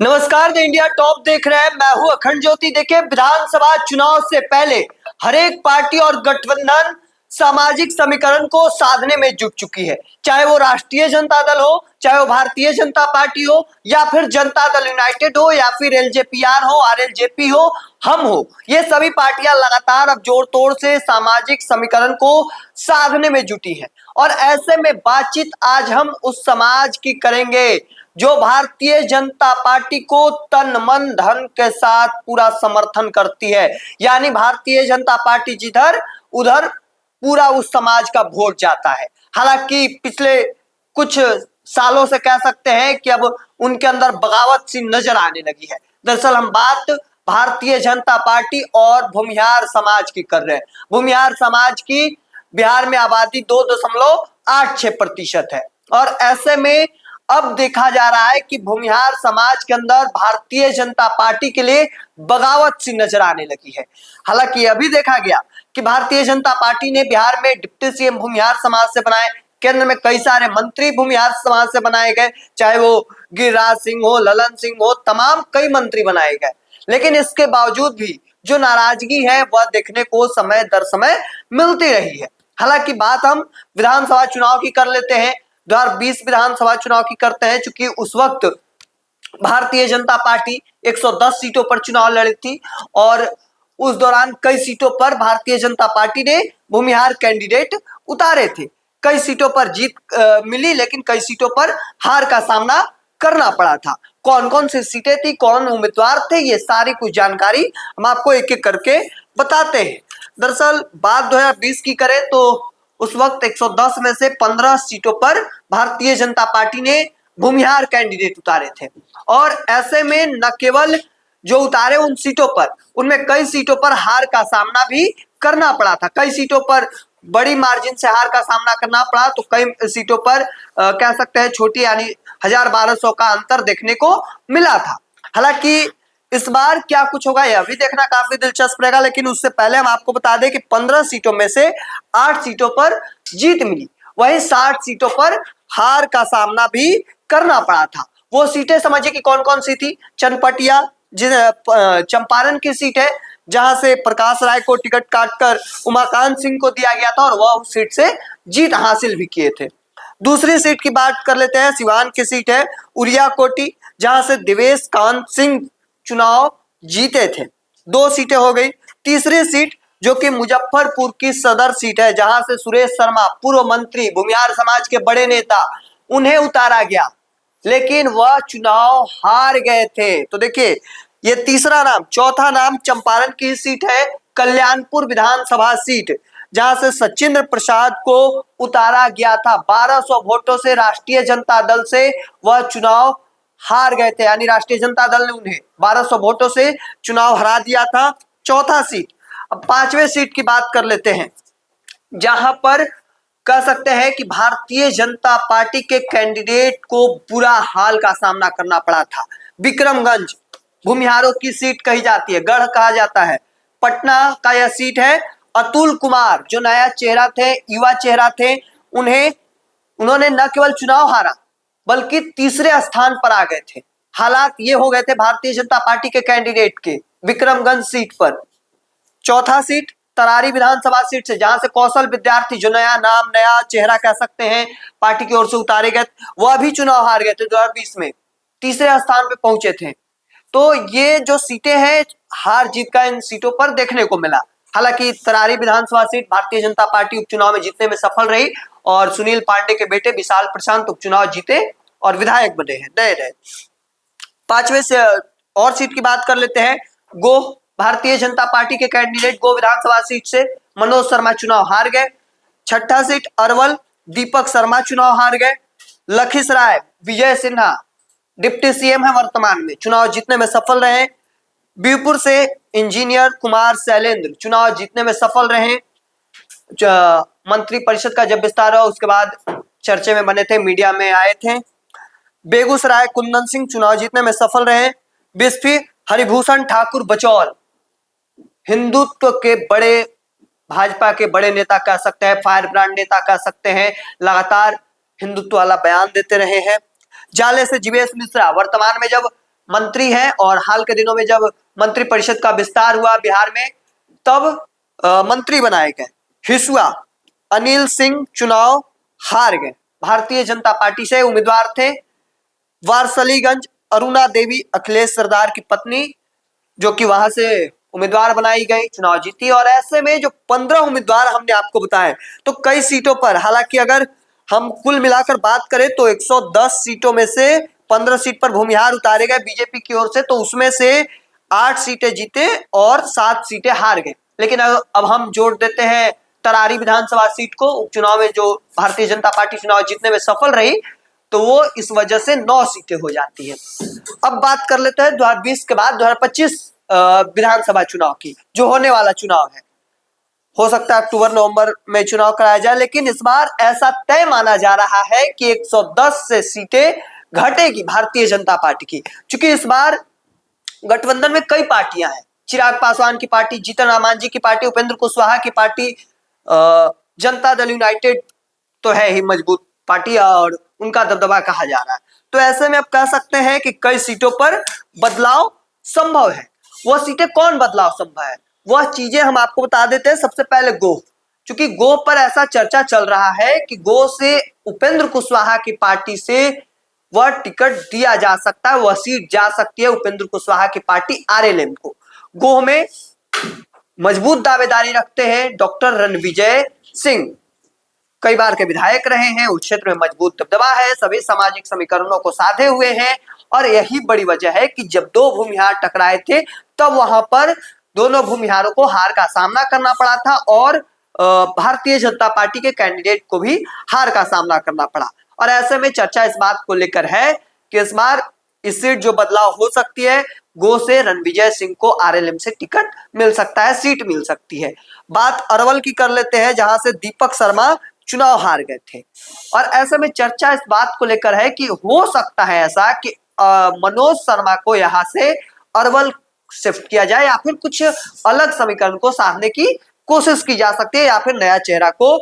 नमस्कार, the India top देख रहे हैं। मैं हूं अखंड ज्योति। देखिए, विधानसभा चुनाव से पहले हर एक पार्टी और गठबंधन सामाजिक समीकरण को साधने में जुट चुकी है। चाहे वो राष्ट्रीय जनता दल हो, चाहे वो भारतीय जनता पार्टी हो, या फिर जनता दल यूनाइटेड हो, या फिर एलजेपीआर हो, आरएलजेपी हो, हम हो, ये सभी पार्टियां लगातार अब जोर तोड़ से सामाजिक समीकरण को साधने में जुटी है। और ऐसे में बातचीत आज हम उस समाज की करेंगे जो भारतीय जनता पार्टी को तन मन धन के साथ पूरा समर्थन करती है। यानी भारतीय जनता पार्टी जिधर उधर पूरा उस समाज का वोट जाता है। हालांकि पिछले कुछ सालों से कह सकते हैं कि अब उनके अंदर बगावत सी नजर आने लगी है। दरअसल हम बात भारतीय जनता पार्टी और भूमिहार समाज की कर रहे हैं। भूमिहार समाज की बिहार में आबादी 2.86% है। और ऐसे में अब देखा जा रहा है कि भूमिहार समाज के अंदर भारतीय जनता पार्टी के लिए बगावत सी नजर आने लगी है। हालांकि अभी देखा गया कि भारतीय जनता पार्टी ने बिहार में डिप्टी सीएम भूमिहार समाज से बनाए, केंद्र में कई सारे मंत्री भूमिहार समाज से बनाए गए, चाहे वो गिरिराज सिंह हो, ललन सिंह हो, तमाम कई मंत्री बनाए गए। लेकिन इसके बावजूद भी जो नाराजगी है वह देखने को समय दर समय मिलती रही है। हालांकि बात हम विधानसभा चुनाव की कर लेते हैं। 2020 विधानसभा चुनाव की करते हैं, चूंकि उस वक्त भारतीय जनता पार्टी 110 सीटों पर चुनाव लड़ी थी और उस दौरान कई सीटों पर भारतीय जनता पार्टी ने भूमिहार कैंडिडेट उतारे थे। कई सीटों पर जीत मिली, लेकिन कई सीटों पर हार का सामना करना पड़ा था। कौन कौन सी सीटें थी, कौन उम्मीदवार थे, ये सारी कुछ जानकारी हम आपको एक एक करके बताते हैं। दरअसल बात 2020 की करें तो उस वक्त 110 में से 15 सीटों पर भारतीय जनता पार्टी ने भूमिहार कैंडिडेट उतारे थे। और ऐसे में न केवल जो उतारे उन सीटों पर, उनमें कई सीटों पर हार का सामना भी करना पड़ा था। कई सीटों पर बड़ी मार्जिन से हार का सामना करना पड़ा, तो कई सीटों पर कह सकते हैं छोटी, यानी 1000-1200 का अंतर देखने को मिला था। हालांकि इस बार क्या कुछ होगा यह भी देखना काफी दिलचस्प रहेगा। लेकिन उससे पहले हम आपको बता दें कि 15 सीटों में से 8 सीटों पर जीत मिली, वहीं 60 सीटों पर हार का सामना भी करना पड़ा था। वो सीटें समझिए कि कौन कौन सी थी। चनपटिया चंपारण की सीट है, जहां से प्रकाश राय को टिकट काटकर उमाकांत सिंह को दिया गया था और वह उस सीट से जीत हासिल भी किए थे। दूसरी सीट की बात कर लेते हैं। सिवान की सीट है उरिया कोटी, जहां से देवेश कांत सिंह चुनाव जीते थे। 2 सीटें हो गई। तीसरी सीट जो कि मुजफ्फरपुर की सदर सीट है, जहां से सुरेश शर्मा पूर्व मंत्री, भूमिहार समाज के बड़े नेता, उन्हें उतारा गया, लेकिन वह चुनाव हार गए थे। तो देखिए, ये तीसरा नाम। चौथा नाम चंपारण की सीट है कल्याणपुर विधानसभा सीट, जहां से सचिंद्र प्रसाद को उतारा गया था। 1200 वोटों से राष्ट्रीय जनता दल से वह चुनाव हार गए थे, यानी राष्ट्रीय जनता दल ने उन्हें 1200 वोटों से चुनाव हरा दिया था। चौथा सीट। अब 5वें सीट की बात कर लेते हैं, जहां पर कह सकते हैं कि भारतीय जनता पार्टी के कैंडिडेट को बुरा हाल का सामना करना पड़ा था। विक्रमगंज भूमिहारों की सीट कही जाती है, गढ़ कहा जाता है। पटना का यह सीट है। अतुल कुमार जो नया चेहरा थे, युवा चेहरा थे, उन्होंने न केवल चुनाव हारा बल्कि तीसरे स्थान पर आ गए थे। हालात ये हो गए थे भारतीय जनता पार्टी के कैंडिडेट के विक्रमगंज सीट पर। चौथा सीट तरारी विधानसभा सीट से, जहां से कौशल विद्यार्थी जो नया नाम, नया चेहरा कह सकते हैं, पार्टी की ओर से उतारे गए, वह भी चुनाव हार गए थे। 2020 में तीसरे स्थान पर पहुंचे थे। तो ये जो सीटें हैं, हार जीत का इन सीटों पर देखने को मिला। हालांकि तरारी विधानसभा सीट भारतीय जनता पार्टी उपचुनाव में जीतने में सफल रही और सुनील पांडे के बेटे विशाल प्रशांत उपचुनाव जीते और विधायक बने हैं नए। 5वें से और सीट की बात कर लेते हैं। गोह भारतीय जनता पार्टी के कैंडिडेट गोह विधानसभा सीट से मनोज शर्मा चुनाव हार गए। 6ठा सीट अरवल दीपक शर्मा चुनाव हार गए। लखीसराय विजय सिन्हा डिप्टी सीएम है वर्तमान में, चुनाव जीतने में सफल रहे। बीरपुर से इंजीनियर कुमार शैलेंद्र चुनाव जीतने में सफल रहे। मंत्री परिषद का जब विस्तार हुआ उसके बाद चर्चे में बने थे, मीडिया में आए थे। बेगूसराय कुंदन सिंह चुनाव जीतने में सफल रहे। बिस्फी हरिभूषण ठाकुर बचौल हिंदुत्व के बड़े, भाजपा के बड़े नेता कह सकते हैं, फायर ब्रांड नेता कह सकते हैं, लगातार हिंदुत्व वाला बयान देते रहे हैं। जाले से जीवेश मिश्रा वर्तमान में जब मंत्री हैं और हाल के दिनों में जब मंत्रिपरिषद का विस्तार हुआ बिहार में तब मंत्री बनाए गए। हिसुआ अनिल सिंह चुनाव हार गए, भारतीय जनता पार्टी से उम्मीदवार थे। वारसलीगंज अरुणा देवी अखिलेश सरदार की पत्नी, जो कि वहां से उम्मीदवार बनाई गई, चुनाव जीती। और ऐसे में जो 15 उम्मीदवार हमने आपको बताए, तो कई सीटों पर, हालांकि अगर हम कुल मिलाकर बात करें तो 110 सीटों में से 15 सीट पर भूमिहार उतारे गए बीजेपी की ओर से, तो उसमें से 8 सीटें जीते और 7 सीटें हार गए। लेकिन अब हम जोड़ देते हैं तरारी विधानसभा सीट को, उपचुनाव में जो भारतीय जनता पार्टी चुनाव जीतने में सफल रही, तो वो इस वजह से 9 सीटें हो जाती है। अब बात कर लेते हैं 2020 के बाद 2025 विधानसभा चुनाव की, जो होने वाला चुनाव है। हो सकता है अक्टूबर नवंबर में चुनाव कराया जाए, लेकिन इस बार ऐसा तय माना जा रहा है कि 110 से सीटें घटेगी भारतीय जनता पार्टी की, क्योंकि इस बार गठबंधन में कई पार्टियां हैं। चिराग पासवान की पार्टी, जीतन राम मांझी की पार्टी, उपेंद्र कुशवाहा की पार्टी, जनता दल यूनाइटेड तो है ही मजबूत पार्टी और उनका दबदबा कहा जा रहा है। तो ऐसे में आप कह सकते हैं कि कई सीटों पर बदलाव संभव है। वह सीटें कौन बदलाव संभव है, वह चीजें हम आपको बता देते हैं। सबसे पहले गोह, क्योंकि गोह पर ऐसा चर्चा चल रहा है कि गोह से उपेंद्र कुशवाहा की पार्टी से वह टिकट दिया जा सकता है, वह सीट जा सकती है उपेंद्र कुशवाहा की पार्टी आरएलएम को। गोह में मजबूत दावेदारी रखते हैं डॉक्टर रणविजय सिंह, कई बार के विधायक रहे हैं, उस क्षेत्र में मजबूत दबदबा है, सभी सामाजिक समीकरणों को साधे हुए हैं। और यही बड़ी वजह है कि जब दो भूमिहार टकराए थे तब वहां पर दोनों भूमिहारों को हार का सामना करना पड़ा था और भारतीय जनता पार्टी के कैंडिडेट को भी हार का सामना करना पड़ा। और ऐसे में चर्चा इस बात को लेकर है कि इस बार इस सीट जो बदलाव हो सकती है, गो से रणविजय सिंह को आरएलएम से टिकट मिल सकता है, सीट मिल सकती है। बात अरवल की कर लेते हैं, जहां से दीपक शर्मा चुनाव हार गए थे। और ऐसे में चर्चा इस बात को लेकर है कि हो सकता है ऐसा कि मनोज शर्मा को यहां से अरवल शिफ्ट किया जाए, या फिर कुछ अलग समीकरण को साधने की कोशिश की जा सकती है, या फिर नया चेहरा को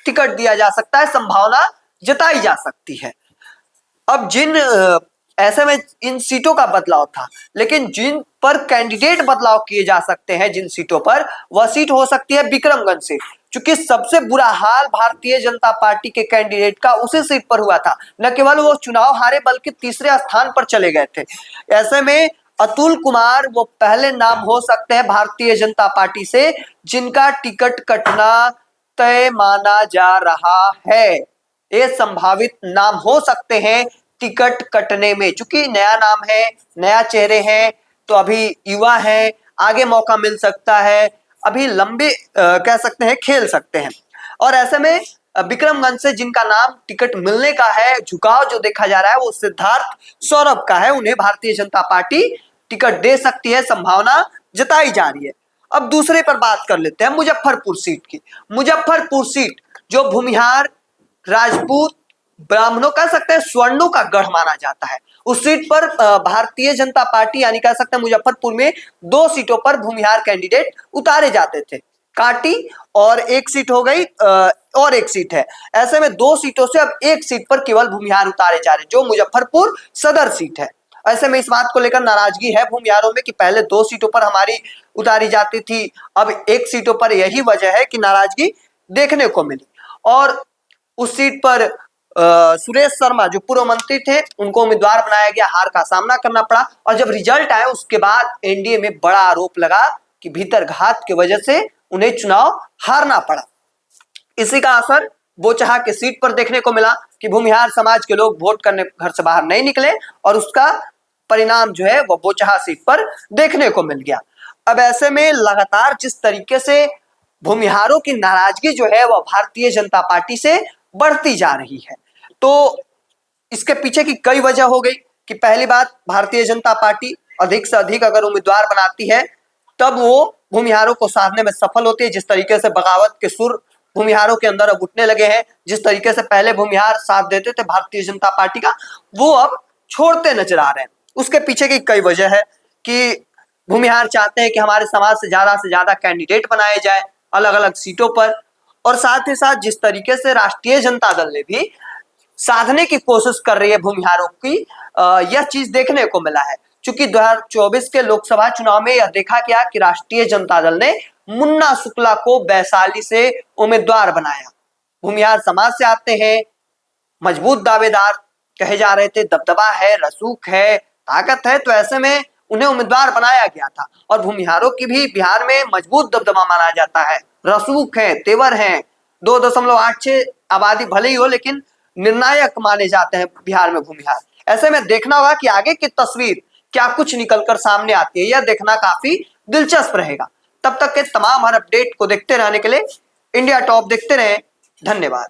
टिकट दिया जा सकता है, संभावना जताई जा सकती है। अब ऐसे में इन सीटों का बदलाव था, लेकिन जिन पर कैंडिडेट बदलाव किए जा सकते हैं, जिन सीटों पर, वह सीट हो सकती है विक्रमगंज से, क्योंकि सबसे बुरा हाल भारतीय जनता पार्टी के कैंडिडेट का उसी सीट पर हुआ था। न केवल वो चुनाव हारे बल्कि तीसरे स्थान पर चले गए थे। ऐसे में अतुल कुमार वो पहले नाम हो सकते हैं भारतीय जनता पार्टी से जिनका टिकट कटना तय माना जा रहा है। ये संभावित नाम हो सकते हैं टिकट कटने में, चूंकि नया नाम है, नया चेहरे हैं, तो अभी युवा है, आगे मौका मिल सकता है, अभी लंबे कह सकते हैं खेल सकते हैं। और ऐसे में विक्रमगंज से जिनका नाम टिकट मिलने का है, झुकाव जो देखा जा रहा है वो सिद्धार्थ सौरभ का है, उन्हें भारतीय जनता पार्टी टिकट दे सकती है, संभावना जताई जा रही है। अब दूसरे पर बात कर लेते हैं मुजफ्फरपुर सीट की। मुजफ्फरपुर सीट जो भूमिहार, राजपूत, ब्राह्मणों कह सकते हैं स्वर्णों का गढ़ माना जाता है, उस सीट पर भारतीय जनता पार्टी यानी कह सकते हैं मुजफ्फरपुर में 2 सीटों पर भूमिहार कैंडिडेट उतारे जाते थे, काटी और एक सीट हो गई और एक सीट है। ऐसे में 2 सीटों से अब एक सीट पर केवल भूमिहार उतारे जा रहे हैं, जो मुजफ्फरपुर सदर सीट है। ऐसे में इस बात को लेकर नाराजगी है भूमिहारों में कि पहले 2 सीटों पर हमारी उतारी जाती थी, अब एक सीटों पर, यही वजह है कि नाराजगी देखने को मिली। और उस सीट पर सुरेश शर्मा जो पूर्व मंत्री थे, उनको उम्मीदवार बनाया गया, हार का सामना करना पड़ा। और जब रिजल्ट आया उसके बाद एनडीए में बड़ा आरोप लगा कि भीतरघात की वजह से उन्हें चुनाव हारना पड़ा। इसी का असर बोचहा की सीट पर देखने को मिला कि भूमिहार समाज के लोग वोट करने घर से बाहर नहीं निकले और उसका परिणाम जो है वह बोचहा सीट पर देखने को मिल गया। अब ऐसे में लगातार जिस तरीके से भूमिहारों की नाराजगी जो है वह भारतीय जनता पार्टी से बढ़ती जा रही है, तो इसके पीछे की कई वजह हो गई कि पहली बात, भारतीय जनता पार्टी अधिक से अधिक अगर उम्मीदवार बनाती है तब वो भूमिहारों को साधने में सफल होती है। जिस तरीके से बगावत के सुर भूमिहारों के अंदर अब उठने लगे हैं, जिस तरीके से पहले भूमिहार साथ देते थे भारतीय जनता पार्टी का, वो अब छोड़ते नजर आ रहे हैं। उसके पीछे की कई वजह है कि भूमिहार चाहते हैं कि हमारे समाज से ज्यादा कैंडिडेट बनाए जाए अलग अलग सीटों पर, और साथ ही साथ जिस तरीके से राष्ट्रीय जनता दल ने भी साधने की कोशिश कर रही है भूमिहारों की यह चीज देखने को मिला है। चूंकि 2024 के लोकसभा चुनाव में यह देखा गया कि राष्ट्रीय जनता दल ने मुन्ना शुक्ला को वैशाली से उम्मीदवार बनाया। भूमिहार समाज से आते हैं, मजबूत दावेदार कहे जा रहे थे, दबदबा है, रसूख है, ताकत है, तो ऐसे में उन्हें उम्मीदवार बनाया गया था। और भूमिहारों की भी बिहार में मजबूत दबदबा माना जाता है, रसूख है, तेवर है। 2.86 आबादी भले ही हो, लेकिन निर्णायक माने जाते हैं बिहार में भूमिहार। ऐसे में देखना होगा कि आगे की तस्वीर क्या कुछ निकलकर सामने आती है, यह देखना काफी दिलचस्प रहेगा। तब तक के तमाम हर अपडेट को देखते रहने के लिए इंडिया टॉप देखते रहें। धन्यवाद।